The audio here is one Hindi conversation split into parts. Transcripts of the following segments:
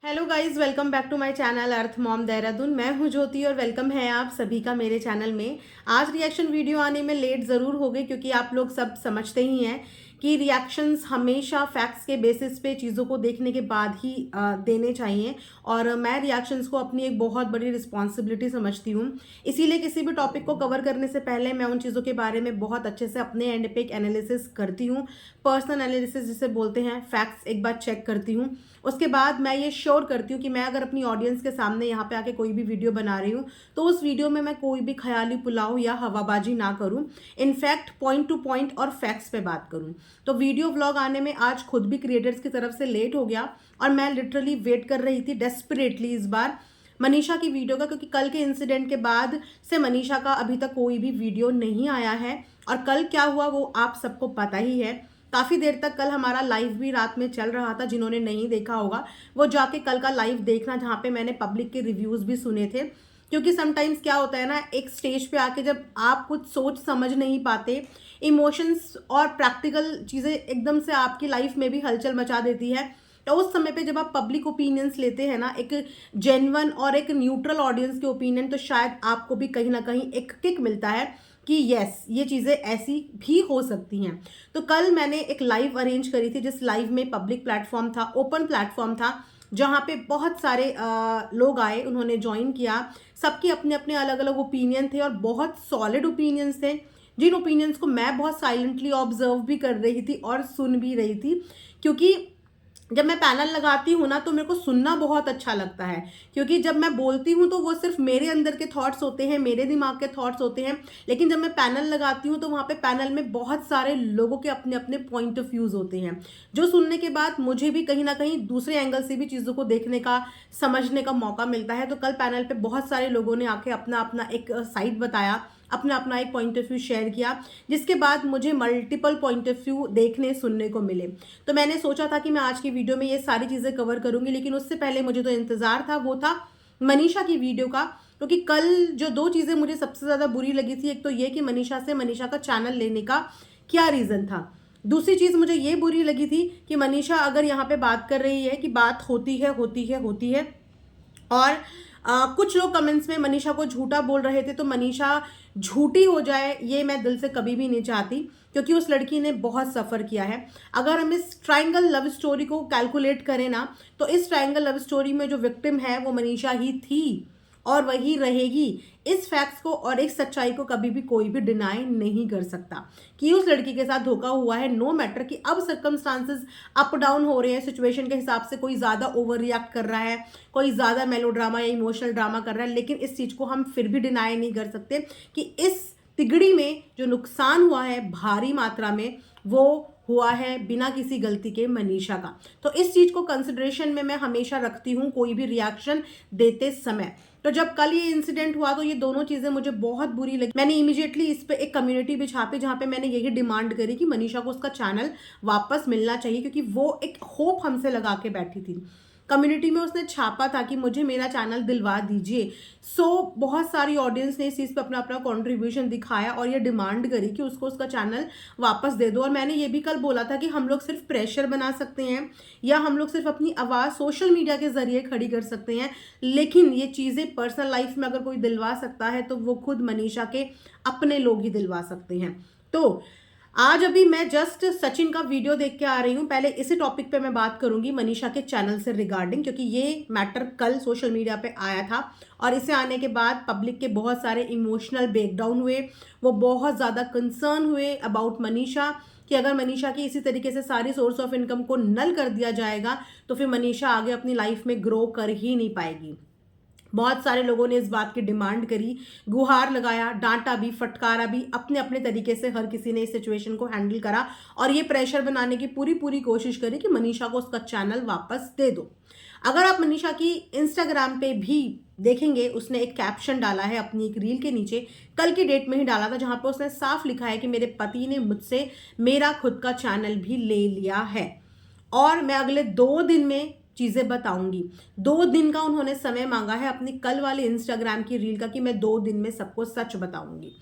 Hello guys, welcome back to my channel Earth Mom Dehradun. मैं हूं ज्योति और वेलकम है आप सभी का मेरे चैनल में। आज रिएक्शन वीडियो आने में लेट ज़रूर हो गई क्योंकि आप लोग सब समझते ही हैं कि रिएक्शंस हमेशा फैक्ट्स के बेसिस पे चीज़ों को देखने के बाद ही देने चाहिए। और मैं रिएक्शंस को अपनी एक बहुत बड़ी रिस्पॉन्सिबिलिटी समझती हूँ। इसीलिए किसी भी टॉपिक को कवर करने से पहले मैं उन चीज़ों के बारे में बहुत अच्छे से अपने एंड पे एक एनालिसिस करती हूँ। पर्सनल एनालिसिस जिसे बोलते हैं, फैक्ट्स एक बार चेक करती हूँ। उसके बाद मैं ये श्योर करती हूँ कि मैं अगर अपनी ऑडियंस के सामने यहाँ पे आके कोई भी वीडियो बना रही हूँ तो उस वीडियो में मैं कोई भी ख्याली पुलाव या हवाबाजी ना करूँ। इनफैक्ट पॉइंट टू पॉइंट और फैक्ट्स पे बात करूँ। तो वीडियो व्लॉग आने में आज खुद भी क्रिएटर्स की तरफ से लेट हो गया और मैं लिटरली वेट कर रही थी डेस्परेटली इस बार मनीषा की वीडियो का, क्योंकि कल के इंसिडेंट के बाद से मनीषा का अभी तक कोई भी वीडियो नहीं आया है। और कल क्या हुआ वो आप सबको पता ही है। काफ़ी देर तक कल हमारा लाइव भी रात में चल रहा था। जिन्होंने नहीं देखा होगा वो जाके कल का लाइव देखना, जहाँ पे मैंने पब्लिक के रिव्यूज़ भी सुने थे। क्योंकि समटाइम्स क्या होता है ना, एक स्टेज पे आके जब आप कुछ सोच समझ नहीं पाते, इमोशंस और प्रैक्टिकल चीज़ें एकदम से आपकी लाइफ में भी हलचल मचा देती है। तो उस समय पे जब आप पब्लिक ओपिनियंस लेते हैं ना, एक जेन्युइन और एक न्यूट्रल ऑडियंस के ओपिनियन, तो शायद आपको भी कहीं ना कहीं एक किक मिलता है कि यस, ये चीज़ें ऐसी भी हो सकती हैं। तो कल मैंने एक लाइव अरेंज करी थी, जिस लाइव में पब्लिक प्लेटफॉर्म था, ओपन प्लेटफॉर्म था, जहाँ पे बहुत सारे लोग आए, उन्होंने ज्वाइन किया। सबके अपने अपने अलग अलग ओपिनियन थे और बहुत सॉलिड ओपिनियंस थे, जिन ओपिनियंस को मैं बहुत साइलेंटली ऑब्जर्व भी कर रही थी और सुन भी रही थी। क्योंकि जब मैं पैनल लगाती हूँ ना तो मेरे को सुनना बहुत अच्छा लगता है, क्योंकि जब मैं बोलती हूँ तो वो सिर्फ मेरे अंदर के थॉट्स होते हैं, मेरे दिमाग के थॉट्स होते हैं। लेकिन जब मैं पैनल लगाती हूँ तो वहाँ पे पैनल में बहुत सारे लोगों के अपने अपने पॉइंट ऑफ व्यूज़ होते हैं, जो सुनने के बाद मुझे भी कहीं ना कहीं दूसरे एंगल से भी चीज़ों को देखने का, समझने का मौका मिलता है। तो कल पैनल पर बहुत सारे लोगों ने आके अपना अपना एक साइड बताया, अपना अपना एक पॉइंट ऑफ व्यू शेयर किया, जिसके बाद मुझे मल्टीपल पॉइंट ऑफ व्यू देखने सुनने को मिले। तो मैंने सोचा था कि मैं आज की वीडियो में ये सारी चीज़ें कवर करूंगी, लेकिन उससे पहले मुझे तो इंतज़ार था, वो था मनीषा की वीडियो का। क्योंकि कल जो दो चीज़ें मुझे सबसे ज़्यादा बुरी लगी थी, एक तो ये कि मनीषा का चैनल लेने का क्या रीज़न था। दूसरी चीज़ मुझे ये बुरी लगी थी कि मनीषा अगर यहाँ पे बात कर रही है कि बात होती है होती है होती है, और कुछ लोग कमेंट्स में मनीषा को झूठा बोल रहे थे, तो मनीषा झूठी हो जाए ये मैं दिल से कभी भी नहीं चाहती, क्योंकि उस लड़की ने बहुत सफ़र किया है। अगर हम इस ट्रायंगल लव स्टोरी को कैलकुलेट करें ना, तो इस ट्रायंगल लव स्टोरी में जो विक्टिम है वो मनीषा ही थी और वही रहेगी। इस फैक्ट्स को और इस सच्चाई को कभी भी कोई भी डिनाई नहीं कर सकता कि उस लड़की के साथ धोखा हुआ है। नो मैटर कि अब सर्कमस्टांसेस अप डाउन हो रहे हैं, सिचुएशन के हिसाब से कोई ज़्यादा ओवर रिएक्ट कर रहा है, कोई ज़्यादा मेलो ड्रामा या इमोशनल ड्रामा कर रहा है, लेकिन इस चीज़ को हम फिर भी डिनाई नहीं कर सकते कि इस तिगड़ी में जो नुकसान हुआ है भारी मात्रा में, वो हुआ है बिना किसी गलती के मनीषा का। तो इस चीज़ को कंसिडरेशन में मैं हमेशा रखती हूँ कोई भी रिएक्शन देते समय। तो जब कल ये इंसिडेंट हुआ तो ये दोनों चीज़ें मुझे बहुत बुरी लगी। मैंने इमीडिएटली इस पे एक कम्युनिटी भी छापी, जहाँ पे मैंने यही डिमांड करी कि मनीषा को उसका चैनल वापस मिलना चाहिए, क्योंकि वो एक होप हमसे लगा के बैठी थी। कम्युनिटी में उसने छापा था कि मुझे मेरा चैनल दिलवा दीजिए। बहुत सारी ऑडियंस ने इस चीज़ पे अपना अपना कंट्रीब्यूशन दिखाया और ये डिमांड करी कि उसको उसका चैनल वापस दे दो। और मैंने ये भी कल बोला था कि हम लोग सिर्फ प्रेशर बना सकते हैं या हम लोग सिर्फ अपनी आवाज़ सोशल मीडिया के ज़रिए खड़ी कर सकते हैं, लेकिन ये चीज़ें पर्सनल लाइफ में अगर कोई दिलवा सकता है तो वो खुद मनीषा के अपने लोग ही दिलवा सकते हैं। तो आज अभी मैं जस्ट सचिन का वीडियो देख के आ रही हूँ। पहले इसी टॉपिक पे मैं बात करूंगी मनीषा के चैनल से रिगार्डिंग, क्योंकि ये मैटर कल सोशल मीडिया पे आया था और इसे आने के बाद पब्लिक के बहुत सारे इमोशनल ब्रेकडाउन हुए। वो बहुत ज़्यादा कंसर्न हुए अबाउट मनीषा कि अगर मनीषा की इसी तरीके से सारी सोर्स ऑफ इनकम को नल कर दिया जाएगा तो फिर मनीषा आगे अपनी लाइफ में ग्रो कर ही नहीं पाएगी। बहुत सारे लोगों ने इस बात की डिमांड करी, गुहार लगाया, डांटा भी, फटकारा भी, अपने अपने तरीके से हर किसी ने इस सिचुएशन को हैंडल करा और ये प्रेशर बनाने की पूरी पूरी कोशिश करी कि मनीषा को उसका चैनल वापस दे दो। अगर आप मनीषा की इंस्टाग्राम पे भी देखेंगे, उसने एक कैप्शन डाला है अपनी एक रील के नीचे, कल की डेट में ही डाला था, जहां पर उसने साफ लिखा है कि मेरे पति ने मुझसे मेरा खुद का चैनल भी ले लिया है और मैं अगले 2 दिन में चीज़ें बताऊंगी। 2 दिन का उन्होंने समय मांगा है अपनी कल वाले इंस्टाग्राम की रील का कि मैं 2 दिन में सबको सच बताऊंगी।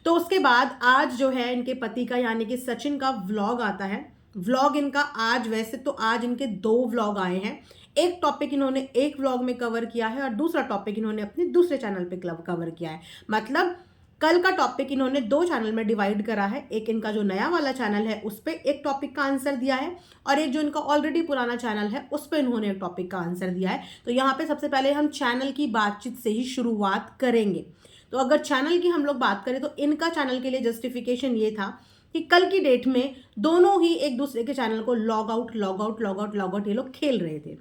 तो उसके बाद आज जो है इनके पति का यानी कि सचिन का व्लॉग आता है। व्लॉग इनका आज, वैसे तो आज इनके 2 व्लॉग आए हैं। एक टॉपिक इन्होंने एक व्लॉग में कवर किया है और दूसरा टॉपिक इन्होंने अपने दूसरे चैनल पे कवर किया है। मतलब कल का टॉपिक इन्होंने 2 चैनल में डिवाइड करा है। एक इनका जो नया वाला चैनल है उस पर एक टॉपिक का आंसर दिया है और एक जो इनका ऑलरेडी पुराना चैनल है उस पर इन्होंने एक टॉपिक का आंसर दिया है। तो यहाँ पे सबसे पहले हम चैनल की बातचीत से ही शुरुआत करेंगे। तो अगर चैनल की हम लोग बात करें तो इनका चैनल के लिए जस्टिफिकेशन ये था कि कल की डेट में दोनों ही एक दूसरे के चैनल को लॉग आउट ये लोग खेल रहे थे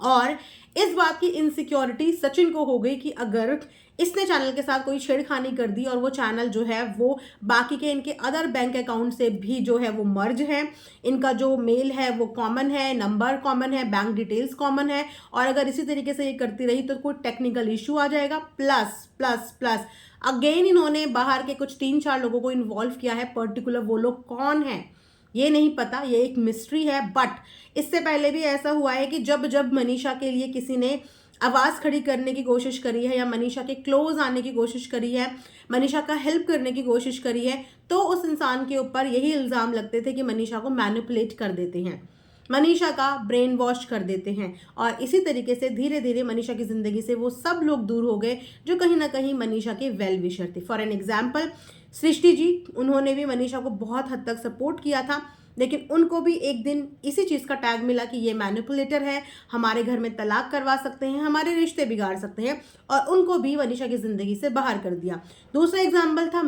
और इस बात की इनसिक्योरिटी सचिन को हो गई कि अगर इसने चैनल के साथ कोई छेड़खानी कर दी और वो चैनल जो है वो बाकी के इनके अदर बैंक अकाउंट से भी जो है वो मर्ज है, इनका जो मेल है वो कॉमन है, नंबर कॉमन है, बैंक डिटेल्स कॉमन है और अगर इसी तरीके से ये करती रही तो कोई टेक्निकल इशू आ जाएगा। प्लस प्लस प्लस अगेन इन्होंने बाहर के कुछ 3-4 लोगों को इन्वॉल्व किया है। पर्टिकुलर वो लोग कौन है ये नहीं पता, ये एक मिस्ट्री है। बट इससे पहले भी ऐसा हुआ है कि जब जब मनीषा के लिए किसी ने आवाज़ खड़ी करने की कोशिश करी है या मनीषा के क्लोज आने की कोशिश करी है, मनीषा का हेल्प करने की कोशिश करी है, तो उस इंसान के ऊपर यही इल्ज़ाम लगते थे कि मनीषा को मैनिपुलेट कर देते हैं, मनीषा का ब्रेन वॉश कर देते हैं। और इसी तरीके से धीरे धीरे मनीषा की ज़िंदगी से वो सब लोग दूर हो गए जो कहीं ना कहीं मनीषा के वेल विशर थे। For an example Srishti ji, उन्होंने भी मनीषा को बहुत हद तक सपोर्ट किया था, लेकिन उनको भी एक दिन इसी चीज़ का टैग मिला कि ये मैनिपुलेटर है, हमारे घर में तलाक करवा सकते हैं, हमारे रिश्ते बिगाड़ सकते हैं और उनको भी मनीषा की ज़िंदगी से बाहर कर दिया। दूसरा एग्जाम्पल था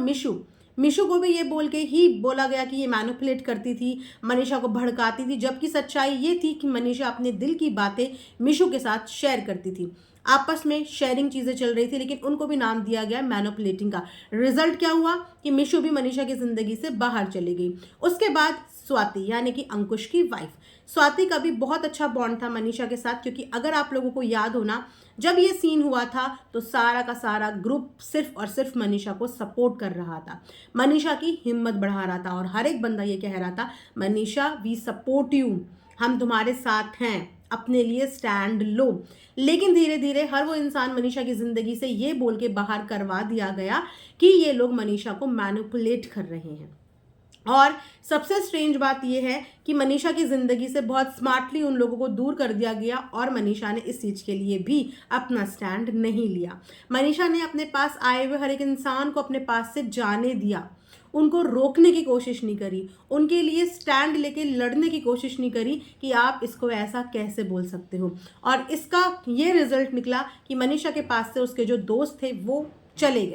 मिशु को भी ये बोल के ही बोला गया कि ये मैनिपुलेट करती थी, मनीषा को भड़काती थी, जबकि सच्चाई ये थी कि मनीषा अपने दिल की बातें मिशु के साथ शेयर करती थी। आपस में शेयरिंग चीज़ें चल रही थी, लेकिन उनको भी नाम दिया गया मैनिपुलेटिंग का। रिजल्ट क्या हुआ कि मिशु भी मनीषा की ज़िंदगी से बाहर चली गई। उसके बाद स्वाति यानी कि अंकुश की वाइफ, स्वाति का भी बहुत अच्छा बॉन्ड था मनीषा के साथ, क्योंकि अगर आप लोगों को याद हो ना, जब ये सीन हुआ था तो सारा का सारा ग्रुप सिर्फ और सिर्फ मनीषा को सपोर्ट कर रहा था, मनीषा की हिम्मत बढ़ा रहा था और हर एक बंदा ये कह रहा था मनीषा वी सपोर्ट यू, हम तुम्हारे साथ हैं, अपने लिए स्टैंड लो। लेकिन धीरे धीरे हर वो इंसान मनीषा की ज़िंदगी से ये बोल के बाहर करवा दिया गया कि ये लोग मनीषा को मैनिपुलेट कर रहे हैं। और सबसे स्ट्रेंज बात यह है कि मनीषा की ज़िंदगी से बहुत स्मार्टली उन लोगों को दूर कर दिया गया और मनीषा ने इस चीज़ के लिए भी अपना स्टैंड नहीं लिया। मनीषा ने अपने पास आए हुए हर एक इंसान को अपने पास से जाने दिया, उनको रोकने की कोशिश नहीं करी, उनके लिए स्टैंड लेके लड़ने की कोशिश नहीं करी कि आप इसको ऐसा कैसे बोल सकते हो। और इसका ये रिजल्ट निकला कि मनीषा के पास से उसके जो दोस्त थे वो चले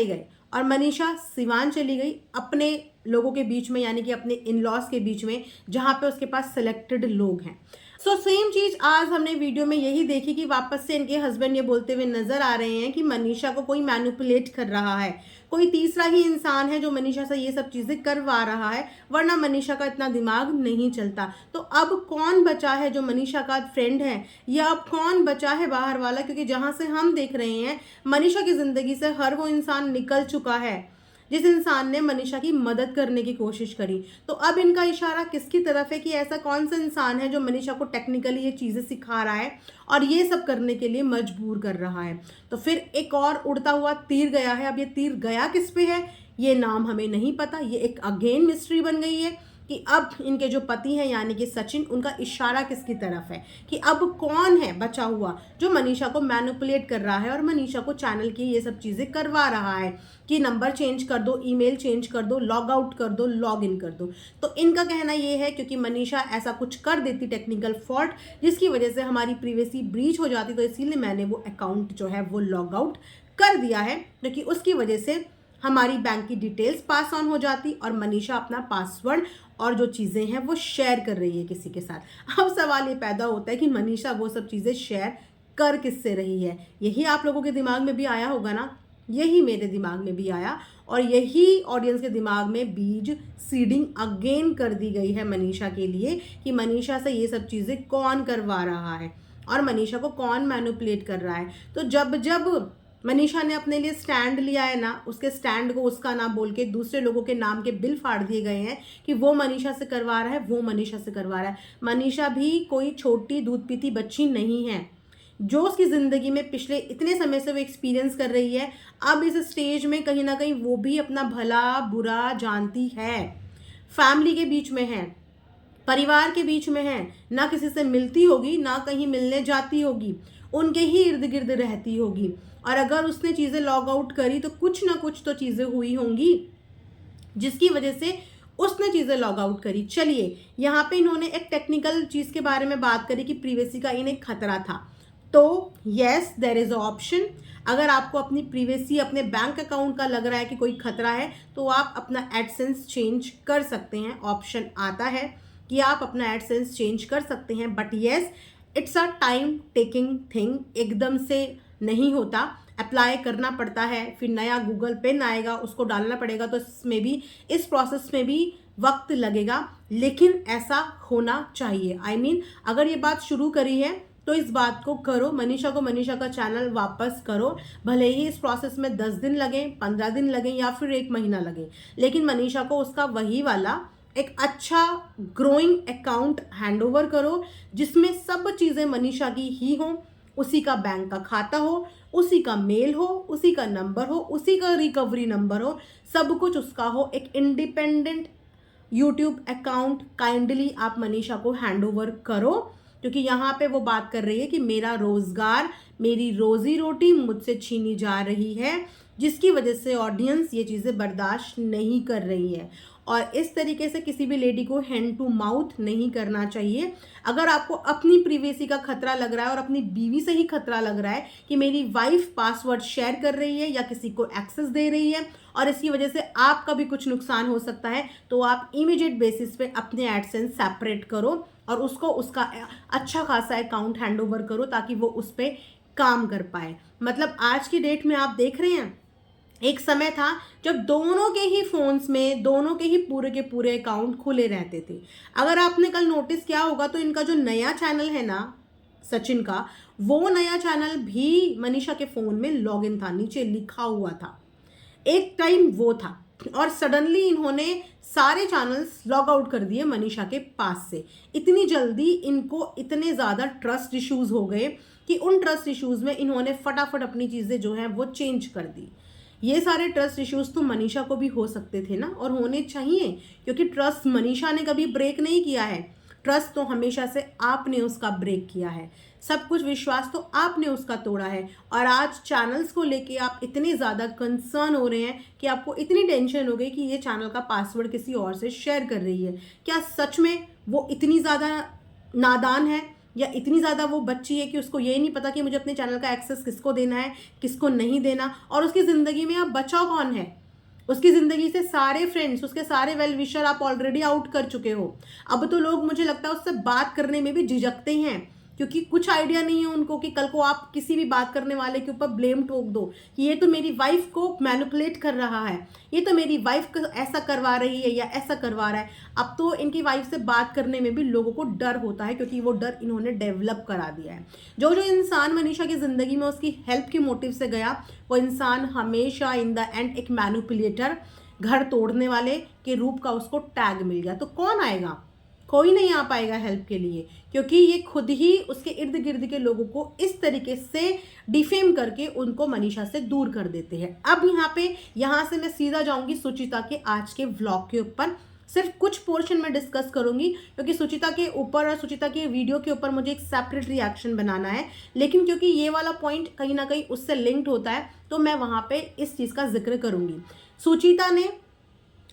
गए और मनीषा सिवान चली गई अपने लोगों के बीच में, यानी कि अपने इन लॉज के बीच में, जहाँ पे उसके पास सिलेक्टेड लोग हैं। सो सेम चीज़ आज हमने वीडियो में यही देखी कि वापस से इनके हस्बैंड ये बोलते हुए नजर आ रहे हैं कि मनीषा को कोई मैनिपुलेट कर रहा है, कोई तीसरा ही इंसान है जो मनीषा से ये सब चीज़ें करवा रहा है, वरना मनीषा का इतना दिमाग नहीं चलता। तो अब कौन बचा है जो मनीषा का फ्रेंड है, या अब कौन बचा है बाहर वाला? क्योंकि जहाँ से हम देख रहे हैं मनीषा की ज़िंदगी से हर वो इंसान निकल चुका है जिस इंसान ने मनीषा की मदद करने की कोशिश करी। तो अब इनका इशारा किसकी तरफ है कि ऐसा कौन सा इंसान है जो मनीषा को टेक्निकली ये चीज़ें सिखा रहा है और ये सब करने के लिए मजबूर कर रहा है? तो फिर एक और उड़ता हुआ तीर गया है। अब ये तीर गया किस पे है ये नाम हमें नहीं पता, ये एक अगेन मिस्ट्री बन गई है कि अब इनके जो पति हैं यानी कि सचिन, उनका इशारा किसकी तरफ है कि अब कौन है बचा हुआ जो मनीषा को मैनिपुलेट कर रहा है और मनीषा को चैनल की ये सब चीज़ें करवा रहा है कि नंबर चेंज कर दो, ईमेल चेंज कर दो, लॉग आउट कर दो, लॉग इन कर दो। तो इनका कहना ये है क्योंकि मनीषा ऐसा कुछ कर देती टेक्निकल फॉल्ट जिसकी वजह से हमारी प्रीवेसी ब्रीच हो जाती, तो इसीलिए मैंने वो अकाउंट जो है वो लॉग आउट कर दिया है, क्योंकि उसकी वजह से हमारी बैंक की डिटेल्स पास ऑन हो जाती और मनीषा अपना पासवर्ड और जो चीज़ें हैं वो शेयर कर रही है किसी के साथ। अब सवाल ये पैदा होता है कि मनीषा वो सब चीज़ें शेयर कर किससे रही है? यही आप लोगों के दिमाग में भी आया होगा ना, यही मेरे दिमाग में भी आया और यही ऑडियंस के दिमाग में बीज सीडिंग अगेन कर दी गई है मनीषा के लिए कि मनीषा से ये सब चीज़ें कौन करवा रहा है और मनीषा को कौन मैनिपुलेट कर रहा है। तो जब जब मनीषा ने अपने लिए स्टैंड लिया है ना, उसके स्टैंड को उसका नाम बोल के दूसरे लोगों के नाम के बिल फाड़ दिए गए हैं कि वो मनीषा से करवा रहा है, वो मनीषा से करवा रहा है। मनीषा भी कोई छोटी दूध पीती बच्ची नहीं है। जो उसकी ज़िंदगी में पिछले इतने समय से वो एक्सपीरियंस कर रही है, अब इस स्टेज में कहीं ना कहीं वो भी अपना भला बुरा जानती है। फैमिली के बीच में है, परिवार के बीच में है, ना किसी से मिलती होगी, ना कहीं मिलने जाती होगी, उनके ही इर्द गिर्द रहती होगी। और अगर उसने चीज़ें लॉग आउट करी तो कुछ ना कुछ तो चीज़ें हुई होंगी जिसकी वजह से उसने चीज़ें लॉग आउट करी। चलिए, यहाँ पे इन्होंने एक टेक्निकल चीज़ के बारे में बात करी कि प्रीवेसी का इन्हें खतरा था। तो yes, there is a option. अगर आपको अपनी प्रीवेसी, अपने बैंक अकाउंट का लग रहा है कि कोई खतरा है, तो आप अपना एडसेंस चेंज कर सकते हैं। ऑप्शन आता है कि आप अपना एडसेंस चेंज कर सकते हैं, but yes, it's a time taking thing. एकदम से नहीं होता, अप्लाई करना पड़ता है, फिर नया गूगल पिन आएगा, उसको डालना पड़ेगा, तो इसमें भी, इस प्रोसेस में भी वक्त लगेगा, लेकिन ऐसा होना चाहिए। आई मीन, अगर ये बात शुरू करी है तो इस बात को करो। मनीषा को मनीषा का चैनल वापस करो, भले ही इस प्रोसेस में 10 दिन लगे, 15 दिन लगे या फिर 1 महीना लगे, लेकिन मनीषा को उसका वही वाला एक अच्छा ग्रोइंग अकाउंट हैंड ओवर करो, जिसमें सब चीज़ें मनीषा की ही हो, उसी का बैंक का खाता हो, उसी का मेल हो, उसी का नंबर हो, उसी का रिकवरी नंबर हो, सब कुछ उसका हो। एक इंडिपेंडेंट यूट्यूब अकाउंट काइंडली आप मनीषा को हैंड ओवर करो, क्योंकि यहाँ पे वो बात कर रही है कि मेरा रोजगार, मेरी रोजी रोटी मुझसे छीनी जा रही है, जिसकी वजह से ऑडियंस ये चीज़ें बर्दाश्त नहीं कर रही है। और इस तरीके से किसी भी लेडी को हैंड टू माउथ नहीं करना चाहिए। अगर आपको अपनी प्रिवेसी का खतरा लग रहा है और अपनी बीवी से ही खतरा लग रहा है कि मेरी वाइफ पासवर्ड शेयर कर रही है या किसी को एक्सेस दे रही है और इसकी वजह से आपका भी कुछ नुकसान हो सकता है, तो आप इमीडिएट बेसिस पे अपने एडसेंस सेपरेट करो और उसको उसका अच्छा खासा अकाउंट हैंड ओवर करो, ताकि वो उस पर काम कर पाए। मतलब आज की डेट में आप देख रहे हैं, एक समय था जब दोनों के ही फोन्स में दोनों के ही पूरे के पूरे अकाउंट खुले रहते थे। अगर आपने कल नोटिस किया होगा तो इनका जो नया चैनल है ना, सचिन का, वो नया चैनल भी मनीषा के फ़ोन में लॉगिन था, नीचे लिखा हुआ था। एक टाइम वो था और सडनली इन्होंने सारे चैनल्स लॉग आउट कर दिए मनीषा के पास से। इतनी जल्दी इनको इतने ज़्यादा ट्रस्ट इश्यूज़ हो गए कि उन ट्रस्ट इश्यूज़ में इन्होंने फटाफट अपनी चीज़ें जो हैं वो चेंज कर दी। ये सारे ट्रस्ट इश्यूज़ तो मनीषा को भी हो सकते थे ना, और होने चाहिए, क्योंकि ट्रस्ट मनीषा ने कभी ब्रेक नहीं किया है। ट्रस्ट तो हमेशा से आपने उसका ब्रेक किया है, सब कुछ विश्वास तो आपने उसका तोड़ा है। और आज चैनल्स को लेके आप इतने ज़्यादा कंसर्न हो रहे हैं कि आपको इतनी टेंशन हो गई कि ये चैनल का पासवर्ड किसी और से शेयर कर रही है। क्या सच में वो इतनी ज़्यादा नादान है या इतनी ज़्यादा वो बच्ची है कि उसको ये नहीं पता कि मुझे अपने चैनल का एक्सेस किसको देना है, किसको नहीं देना? और उसकी ज़िंदगी में अब बचा कौन है? उसकी ज़िंदगी से सारे फ्रेंड्स, उसके सारे वेल विशर आप ऑलरेडी आउट कर चुके हो। अब तो लोग, मुझे लगता है, उससे बात करने में भी झिझकते हैं, क्योंकि कुछ आइडिया नहीं है उनको कि कल को आप किसी भी बात करने वाले के ऊपर ब्लेम ठोक दो कि ये तो मेरी वाइफ को मैनिपुलेट कर रहा है, ये तो मेरी वाइफ को ऐसा करवा रही है या ऐसा करवा रहा है। अब तो इनकी वाइफ से बात करने में भी लोगों को डर होता है, क्योंकि वो डर इन्होंने डेवलप करा दिया है। जो जो इंसान मनीषा की ज़िंदगी में उसकी हेल्प के मोटिव से गया, वो इंसान हमेशा इन द एंड एक मैनिपुलेटर, घर तोड़ने वाले के रूप का उसको टैग मिल गया। तो कौन आएगा? कोई नहीं आ पाएगा हेल्प के लिए, क्योंकि ये खुद ही उसके इर्द गिर्द के लोगों को इस तरीके से डिफेम करके उनको मनीषा से दूर कर देते हैं। अब यहाँ से मैं सीधा जाऊंगी सुचिता के आज के व्लॉग के ऊपर। सिर्फ कुछ पोर्शन में डिस्कस करूंगी, क्योंकि सुचिता के ऊपर और सुचिता के वीडियो के ऊपर मुझे एक सेपरेट रिएक्शन बनाना है, लेकिन क्योंकि ये वाला पॉइंट कहीं ना कहीं उससे लिंक्ड होता है, तो मैं वहाँ पे इस चीज़ का जिक्र करूंगी। सुचिता ने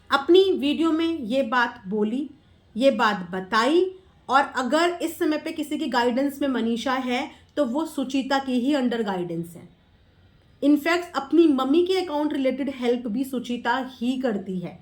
अपनी वीडियो में ये बात बोली, ये बात बताई, और अगर इस समय पे किसी की गाइडेंस में मनीषा है तो वो सुचिता की ही अंडर गाइडेंस है। इनफैक्ट अपनी मम्मी के अकाउंट रिलेटेड हेल्प भी सुचिता ही करती है।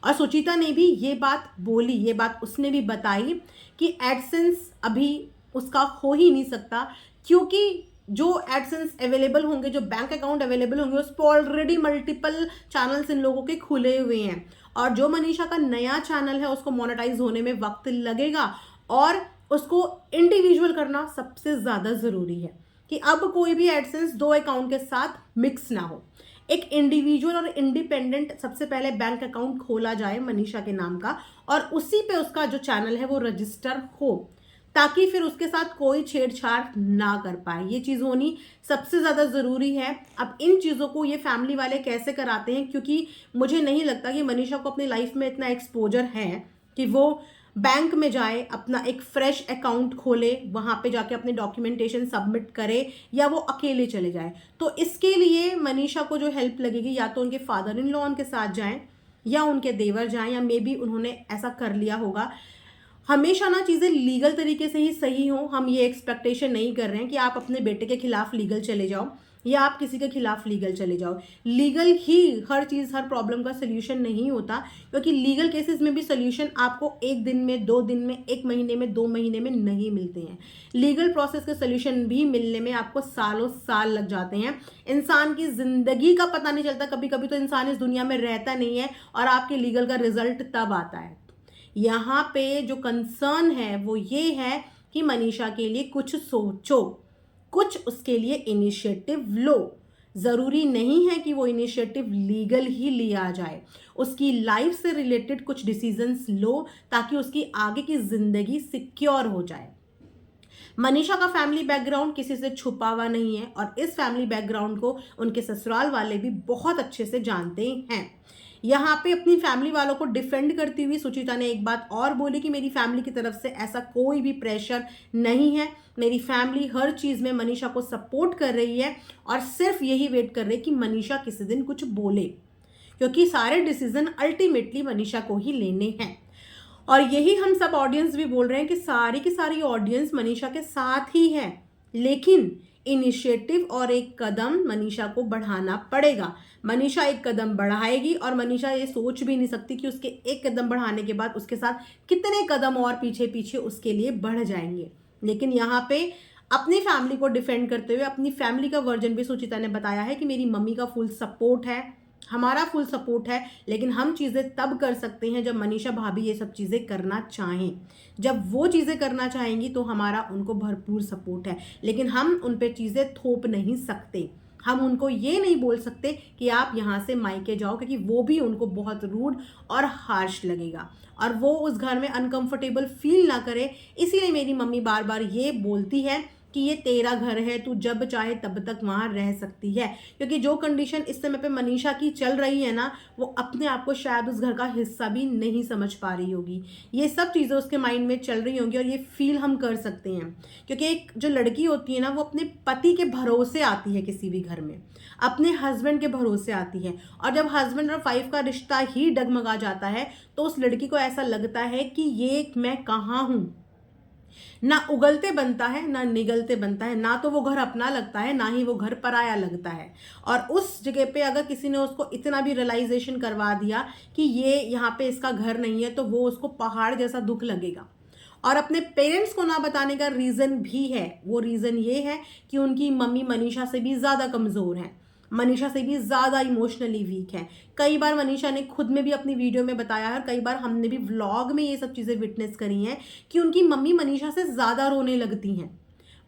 और सुचिता ने भी ये बात बोली, ये बात उसने भी बताई कि एडसेंस अभी उसका हो ही नहीं सकता, क्योंकि जो एडसेंस अवेलेबल होंगे, जो बैंक अकाउंट अवेलेबल होंगे, उस पर ऑलरेडी मल्टीपल चैनल्स इन लोगों के खुले हुए हैं। और जो मनीषा का नया चैनल है उसको मोनेटाइज होने में वक्त लगेगा, और उसको इंडिविजुअल करना सबसे ज़्यादा ज़रूरी है कि अब कोई भी एडसेंस 2 अकाउंट के साथ मिक्स ना हो। एक इंडिविजुअल और इंडिपेंडेंट सबसे पहले बैंक अकाउंट खोला जाए मनीषा के नाम का, और उसी पे उसका जो चैनल है वो रजिस्टर हो, ताकि फिर उसके साथ कोई छेड़छाड़ ना कर पाए। ये चीज़ होनी सबसे ज़्यादा ज़रूरी है। अब इन चीज़ों को ये फैमिली वाले कैसे कराते हैं, क्योंकि मुझे नहीं लगता कि मनीषा को अपनी लाइफ में इतना एक्सपोजर है कि वो बैंक में जाए, अपना एक फ्रेश अकाउंट खोले, वहाँ पे जाके अपने डॉक्यूमेंटेशन सबमिट करे, या वो अकेले चले जाए। तो इसके लिए मनीषा को जो हेल्प लगेगी, या तो उनके फादर इन लॉ उनके साथ जाएं, या उनके देवर जाएं, या मे बी उन्होंने ऐसा कर लिया होगा। हमेशा ना चीज़ें लीगल तरीके से ही सही हो। हम ये एक्सपेक्टेशन नहीं कर रहे हैं कि आप अपने बेटे के खिलाफ लीगल चले जाओ, या आप किसी के खिलाफ लीगल चले जाओ। लीगल ही हर चीज़, हर प्रॉब्लम का सोल्यूशन नहीं होता, क्योंकि लीगल केसेस में भी सोल्यूशन आपको 1 दिन में, 2 दिन में, 1 महीने में, 2 महीने में नहीं मिलते हैं। लीगल प्रोसेस के सोल्यूशन भी मिलने में आपको सालों साल लग जाते हैं। इंसान की ज़िंदगी का पता नहीं चलता, कभी कभी तो इंसान इस दुनिया में रहता नहीं है और आपके लीगल का रिजल्ट तब आता है। यहाँ पे जो कंसर्न है वो ये है कि मनीषा के लिए कुछ सोचो, कुछ उसके लिए इनिशिएटिव लो। ज़रूरी नहीं है कि वो इनिशिएटिव लीगल ही लिया जाए। उसकी लाइफ से रिलेटेड कुछ डिसीजंस लो, ताकि उसकी आगे की ज़िंदगी सिक्योर हो जाए। मनीषा का फैमिली बैकग्राउंड किसी से छुपा हुआ नहीं है, और इस फैमिली बैकग्राउंड को उनके ससुराल वाले भी बहुत अच्छे से जानते हैं। यहाँ पे अपनी फैमिली वालों को डिफेंड करती हुई सुचिता ने एक बात और बोली कि मेरी फैमिली की तरफ से ऐसा कोई भी प्रेशर नहीं है। मेरी फैमिली हर चीज़ में मनीषा को सपोर्ट कर रही है, और सिर्फ यही वेट कर रही है कि मनीषा किसी दिन कुछ बोले, क्योंकि सारे डिसीजन अल्टीमेटली मनीषा को ही लेने हैं। और यही हम सब ऑडियंस भी बोल रहे हैं कि सारी की सारी ऑडियंस मनीषा के साथ ही है, लेकिन इनिशिएटिव और एक कदम मनीषा को बढ़ाना पड़ेगा। मनीषा एक कदम बढ़ाएगी, और मनीषा ये सोच भी नहीं सकती कि उसके एक कदम बढ़ाने के बाद उसके साथ कितने कदम और पीछे पीछे उसके लिए बढ़ जाएंगे। लेकिन यहाँ पे अपनी फैमिली को डिफेंड करते हुए अपनी फैमिली का वर्जन भी सुचिता ने बताया है कि मेरी मम्मी का फुल सपोर्ट है, हमारा फुल सपोर्ट है, लेकिन हम चीज़ें तब कर सकते हैं जब मनीषा भाभी ये सब चीज़ें करना चाहें। जब वो चीज़ें करना चाहेंगी तो हमारा उनको भरपूर सपोर्ट है, लेकिन हम उन पे चीज़ें थोप नहीं सकते। हम उनको ये नहीं बोल सकते कि आप यहाँ से मायके जाओ, क्योंकि वो भी उनको बहुत रूड और हार्श लगेगा, और वो उस घर में अनकंफर्टेबल फील ना करे। इसीलिए मेरी मम्मी बार बार ये बोलती है कि ये तेरा घर है, तू जब चाहे तब तक वहाँ रह सकती है। क्योंकि जो कंडीशन इस समय पे मनीषा की चल रही है ना, वो अपने आप को शायद उस घर का हिस्सा भी नहीं समझ पा रही होगी। ये सब चीज़ें उसके माइंड में चल रही होंगी, और ये फील हम कर सकते हैं। क्योंकि एक जो लड़की होती है ना, वो अपने पति के भरोसे आती है किसी भी घर में, अपने हस्बैंड के भरोसे आती है, और जब हस्बैंड और वाइफ का रिश्ता ही डगमगा जाता है तो उस लड़की को ऐसा लगता है कि ये मैं कहाँ हूँ। ना उगलते बनता है, ना निगलते बनता है, ना तो वो घर अपना लगता है, ना ही वो घर पराया लगता है। और उस जगह पे अगर किसी ने उसको इतना भी रियलाइजेशन करवा दिया कि ये यहाँ पे इसका घर नहीं है, तो वो उसको पहाड़ जैसा दुख लगेगा। और अपने पेरेंट्स को ना बताने का रीज़न भी है। वो रीज़न ये है कि उनकी मम्मी मनीषा से भी ज़्यादा कमज़ोर हैं, मनीषा से भी ज़्यादा इमोशनली वीक है। कई बार मनीषा ने खुद में भी अपनी वीडियो में बताया है, और कई बार हमने भी व्लॉग में ये सब चीज़ें विटनेस करी हैं कि उनकी मम्मी मनीषा से ज़्यादा रोने लगती हैं।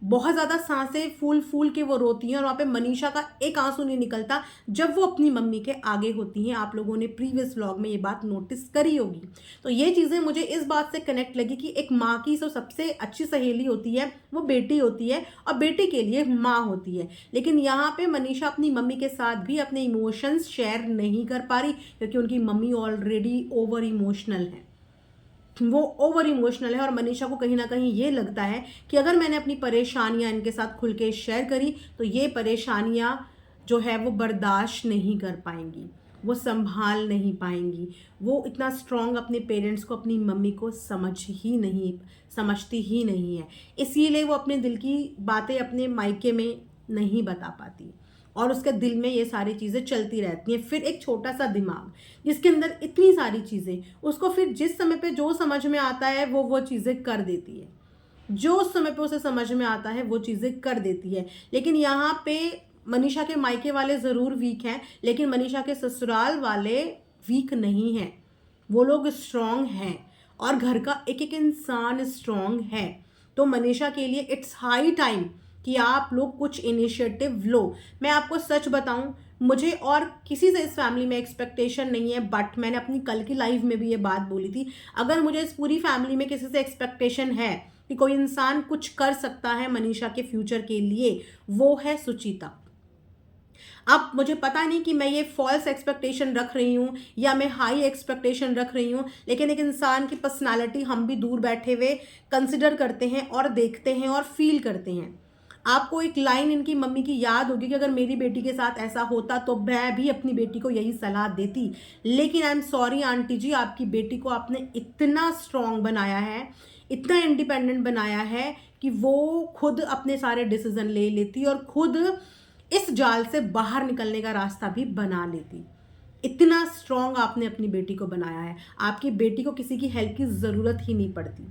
बहुत ज़्यादा सांसें फूल फूल के वो रोती हैं, और वहाँ पे मनीषा का एक आंसू नहीं निकलता जब वो अपनी मम्मी के आगे होती हैं। आप लोगों ने प्रीवियस व्लॉग में ये बात नोटिस करी होगी। तो ये चीज़ें मुझे इस बात से कनेक्ट लगी कि एक माँ की जो सबसे अच्छी सहेली होती है वो बेटी होती है, और बेटी के लिए माँ होती है। लेकिन यहाँ पे मनीषा अपनी मम्मी के साथ भी अपने इमोशंस शेयर नहीं कर पा रही, क्योंकि उनकी मम्मी ऑलरेडी ओवर इमोशनल है। वो ओवर इमोशनल है, और मनीषा को कहीं ना कहीं ये लगता है कि अगर मैंने अपनी परेशानियां इनके साथ खुल के शेयर करी तो ये परेशानियां जो है वो बर्दाश्त नहीं कर पाएंगी, वो संभाल नहीं पाएंगी। वो इतना स्ट्रॉन्ग अपने पेरेंट्स को, अपनी मम्मी को समझती ही नहीं है। इसीलिए वो अपने दिल की बातें अपने मायके में नहीं बता पाती, और उसके दिल में ये सारी चीज़ें चलती रहती हैं। फिर एक छोटा सा दिमाग जिसके अंदर इतनी सारी चीज़ें, उसको फिर जिस समय पे जो समझ में आता है वो चीज़ें कर देती है। जो उस समय पे उसे समझ में आता है वो चीज़ें कर देती है। लेकिन यहाँ पे मनीषा के मायके वाले ज़रूर वीक हैं, लेकिन मनीषा के ससुराल वाले वीक नहीं हैं। वो लोग स्ट्रॉन्ग हैं, और घर का एक एक इंसान स्ट्रॉन्ग है। तो मनीषा के लिए इट्स हाई टाइम कि आप लोग कुछ इनिशिएटिव लो। मैं आपको सच बताऊं, मुझे और किसी से इस फैमिली में एक्सपेक्टेशन नहीं है, बट मैंने अपनी कल की लाइव में भी ये बात बोली थी, अगर मुझे इस पूरी फैमिली में किसी से एक्सपेक्टेशन है कि कोई इंसान कुछ कर सकता है मनीषा के फ्यूचर के लिए, वो है सुचिता। अब मुझे पता नहीं कि मैं ये फॉल्स एक्सपेक्टेशन रख रही हूँ या मैं हाई एक्सपेक्टेशन रख रही हूँ, लेकिन एक इंसान की पर्सनालिटी हम भी दूर बैठे हुए कंसिडर करते हैं और देखते हैं और फील करते हैं। आपको एक लाइन इनकी मम्मी की याद होगी कि अगर मेरी बेटी के साथ ऐसा होता तो मैं भी अपनी बेटी को यही सलाह देती। लेकिन आई एम सॉरी आंटी जी, आपकी बेटी को आपने इतना स्ट्रांग बनाया है, इतना इंडिपेंडेंट बनाया है कि वो खुद अपने सारे डिसीजन ले लेती और खुद इस जाल से बाहर निकलने का रास्ता भी बना लेती। इतना स्ट्रांग आपने अपनी बेटी को बनाया है, आपकी बेटी को किसी की हेल्प की ज़रूरत ही नहीं पड़ती।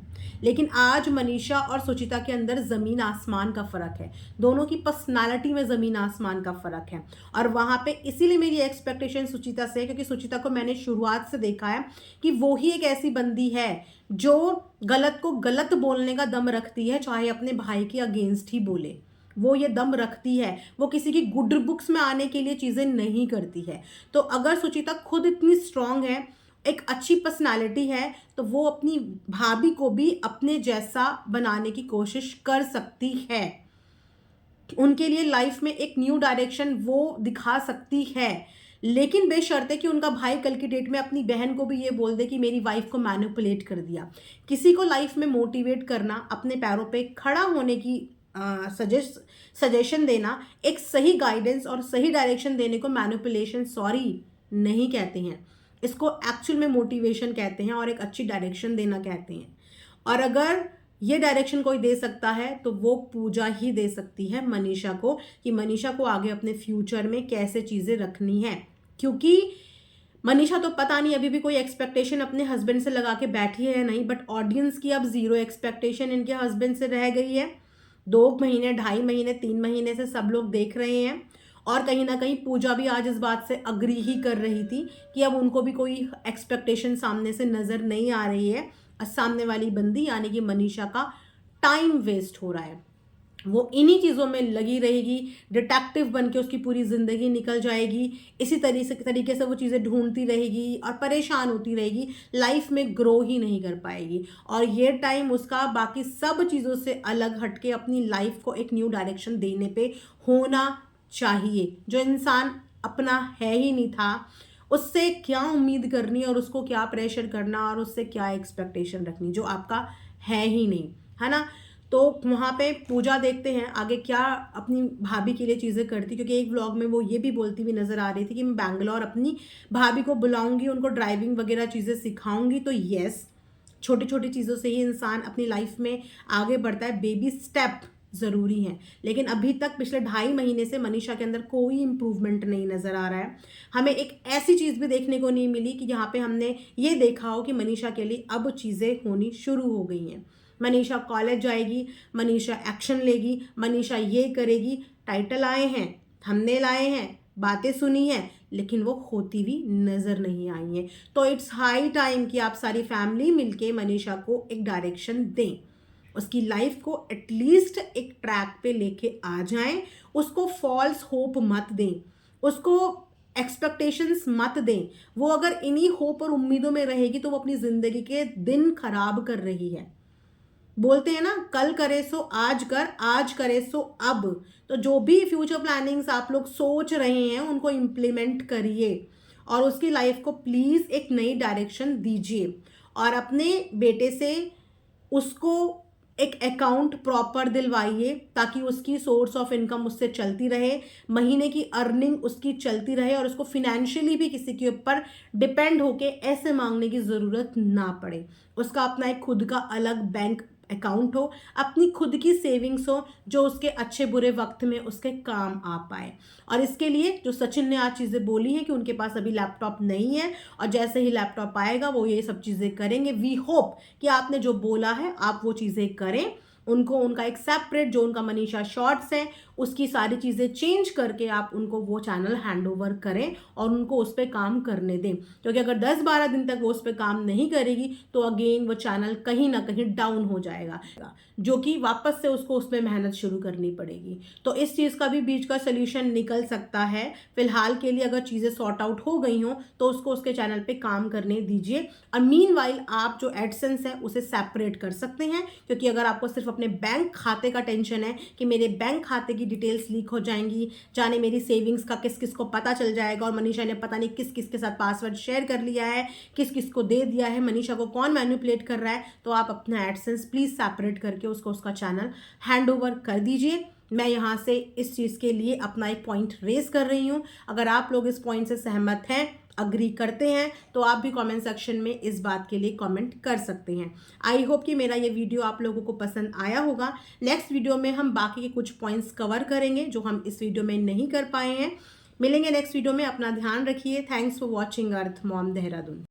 लेकिन आज मनीषा और सुचिता के अंदर ज़मीन आसमान का फ़र्क है, दोनों की पर्सनालिटी में ज़मीन आसमान का फ़र्क है। और वहाँ पे इसीलिए मेरी एक्सपेक्टेशन सुचिता से है, क्योंकि सुचिता को मैंने शुरुआत से देखा है कि वो ही एक ऐसी बंदी है जो गलत को गलत बोलने का दम रखती है, चाहे अपने भाई के अगेंस्ट ही बोले। वो ये दम रखती है, वो किसी की गुड बुक्स में आने के लिए चीज़ें नहीं करती है। तो अगर सुचिता खुद इतनी स्ट्रांग है, एक अच्छी पर्सनालिटी है, तो वो अपनी भाभी को भी अपने जैसा बनाने की कोशिश कर सकती है। उनके लिए लाइफ में एक न्यू डायरेक्शन वो दिखा सकती है, लेकिन बेशर्ते कि उनका भाई कल की डेट में अपनी बहन को भी ये बोल दे कि मेरी वाइफ को मैनिपुलेट कर दिया। किसी को लाइफ में मोटिवेट करना, अपने पैरों पे खड़ा होने की सजेशन देना, एक सही गाइडेंस और सही डायरेक्शन देने को मैनिपुलेशन सॉरी नहीं कहते हैं, इसको एक्चुअल में मोटिवेशन कहते हैं और एक अच्छी डायरेक्शन देना कहते हैं। और अगर ये डायरेक्शन कोई दे सकता है तो वो पूजा ही दे सकती है मनीषा को, कि मनीषा को आगे अपने फ्यूचर में कैसे चीज़ें रखनी है। क्योंकि मनीषा तो पता नहीं अभी भी कोई एक्सपेक्टेशन अपने हस्बैंड से लगा के बैठी है या नहीं, बट ऑडियंस की अब ज़ीरो एक्सपेक्टेशन इनके हस्बैंड से रह गई है। 2 महीने, 2.5 महीने, 3 महीने से सब लोग देख रहे हैं। और कहीं ना कहीं पूजा भी आज इस बात से अग्री ही कर रही थी कि अब उनको भी कोई एक्सपेक्टेशन सामने से नज़र नहीं आ रही है। सामने वाली बंदी यानी कि मनीषा का टाइम वेस्ट हो रहा है, वो इन्हीं चीज़ों में लगी रहेगी, डिटेक्टिव बन के उसकी पूरी ज़िंदगी निकल जाएगी, इसी तरीके से वो चीज़ें ढूंढती रहेगी और परेशान होती रहेगी, लाइफ में ग्रो ही नहीं कर पाएगी। और ये टाइम उसका बाकी सब चीज़ों से अलग हटके अपनी लाइफ को एक न्यू डायरेक्शन देने पे होना चाहिए। जो इंसान अपना है ही नहीं था, उससे क्या उम्मीद करनी और उसको क्या प्रेशर करना और उससे क्या एक्सपेक्टेशन रखनी जो आपका है ही नहीं, है ना। तो वहाँ पे पूजा देखते हैं आगे क्या अपनी भाभी के लिए चीज़ें करती, क्योंकि एक व्लॉग में वो ये भी बोलती हुई नज़र आ रही थी कि मैं बैंगलोर अपनी भाभी को बुलाऊंगी, उनको ड्राइविंग वगैरह चीज़ें सिखाऊंगी। तो येस, छोटी छोटी चीज़ों से ही इंसान अपनी लाइफ में आगे बढ़ता है, बेबी स्टेप ज़रूरी है। लेकिन अभी तक पिछले 2.5 महीने से मनीषा के अंदर कोई इम्प्रूवमेंट नहीं नज़र आ रहा है। हमें एक ऐसी चीज़ भी देखने को नहीं मिली कि जहाँ पे हमने ये देखा हो कि मनीषा के लिए अब चीज़ें होनी शुरू हो गई हैं। मनीषा कॉलेज जाएगी, मनीषा एक्शन लेगी, मनीषा ये करेगी, टाइटल आए हैं, थंबनेल आए हैं, बातें सुनी हैं, लेकिन वो होती भी नज़र नहीं आई हैं। तो इट्स हाई टाइम कि आप सारी फैमिली मिलके मनीषा को एक डायरेक्शन दें, उसकी लाइफ को एटलीस्ट एक ट्रैक पे लेके आ जाएं, उसको फॉल्स होप मत दें, उसको एक्सपेक्टेशंस मत दें। वो अगर इन्हीं होप और उम्मीदों में रहेगी तो वो अपनी ज़िंदगी के दिन खराब कर रही है। बोलते हैं ना, कल करे सो आज कर, आज करे सो अब। तो जो भी फ्यूचर प्लानिंग्स आप लोग सोच रहे हैं उनको इम्प्लीमेंट करिए और उसकी लाइफ को प्लीज़ एक नई डायरेक्शन दीजिए और अपने बेटे से उसको एक अकाउंट प्रॉपर दिलवाइए ताकि उसकी सोर्स ऑफ इनकम उससे चलती रहे, महीने की अर्निंग उसकी चलती रहे और उसको फिनेंशियली भी किसी के ऊपर डिपेंड होके ऐसे मांगने की ज़रूरत ना पड़े। उसका अपना एक खुद का अलग बैंक अकाउंट हो, अपनी खुद की सेविंग्स हो जो उसके अच्छे बुरे वक्त में उसके काम आ पाए। और इसके लिए जो सचिन ने आज चीज़ें बोली हैं कि उनके पास अभी लैपटॉप नहीं है और जैसे ही लैपटॉप आएगा वो ये सब चीज़ें करेंगे। वी होप कि आपने जो बोला है आप वो चीज़ें करें, उनको उनका एक सेपरेट जो उनका मनीषा शॉर्ट्स है उसकी सारी चीज़ें चेंज करके आप उनको वो चैनल हैंड ओवर करें और उनको उस पर काम करने दें। क्योंकि अगर 10-12 दिन तक वो उस पर काम नहीं करेगी तो अगेन वो चैनल कहीं ना कहीं डाउन हो जाएगा, जो कि वापस से उसको उस पर मेहनत शुरू करनी पड़ेगी। तो इस चीज़ का भी बीच का सोल्यूशन निकल सकता है। फिलहाल के लिए अगर चीज़ें सॉर्ट आउट हो गई हों तो उसको उसके चैनल पे काम करने दीजिए। और मीनवाइल आप जो एडसेंस है उसे सेपरेट कर सकते हैं, क्योंकि अगर आपको सिर्फ अपने बैंक खाते का टेंशन है कि मेरे बैंक खाते की की डिटेल्स लीक हो जाएंगी, जाने मेरी सेविंग्स का किस किस को पता चल जाएगा और मनीषा ने पता नहीं किस किस के साथ पासवर्ड शेयर कर लिया है, किस किस को दे दिया है, मनीषा को कौन मैनिपुलेट कर रहा है। तो आप अपना एडसेंस प्लीज़ सेपरेट करके उसको उसका चैनल हैंड ओवर कर दीजिए। मैं यहाँ से इस चीज़ के लिए अपना एक पॉइंट रेज कर रही हूँ। अगर आप लोग इस पॉइंट से सहमत हैं, अग्री करते हैं, तो आप भी कमेंट सेक्शन में इस बात के लिए कमेंट कर सकते हैं। आई होप कि मेरा ये वीडियो आप लोगों को पसंद आया होगा। नेक्स्ट वीडियो में हम बाकी के कुछ पॉइंट्स कवर करेंगे जो हम इस वीडियो में नहीं कर पाए हैं। मिलेंगे नेक्स्ट वीडियो में। अपना ध्यान रखिए। Thanks for watching earth Mom Dehradun.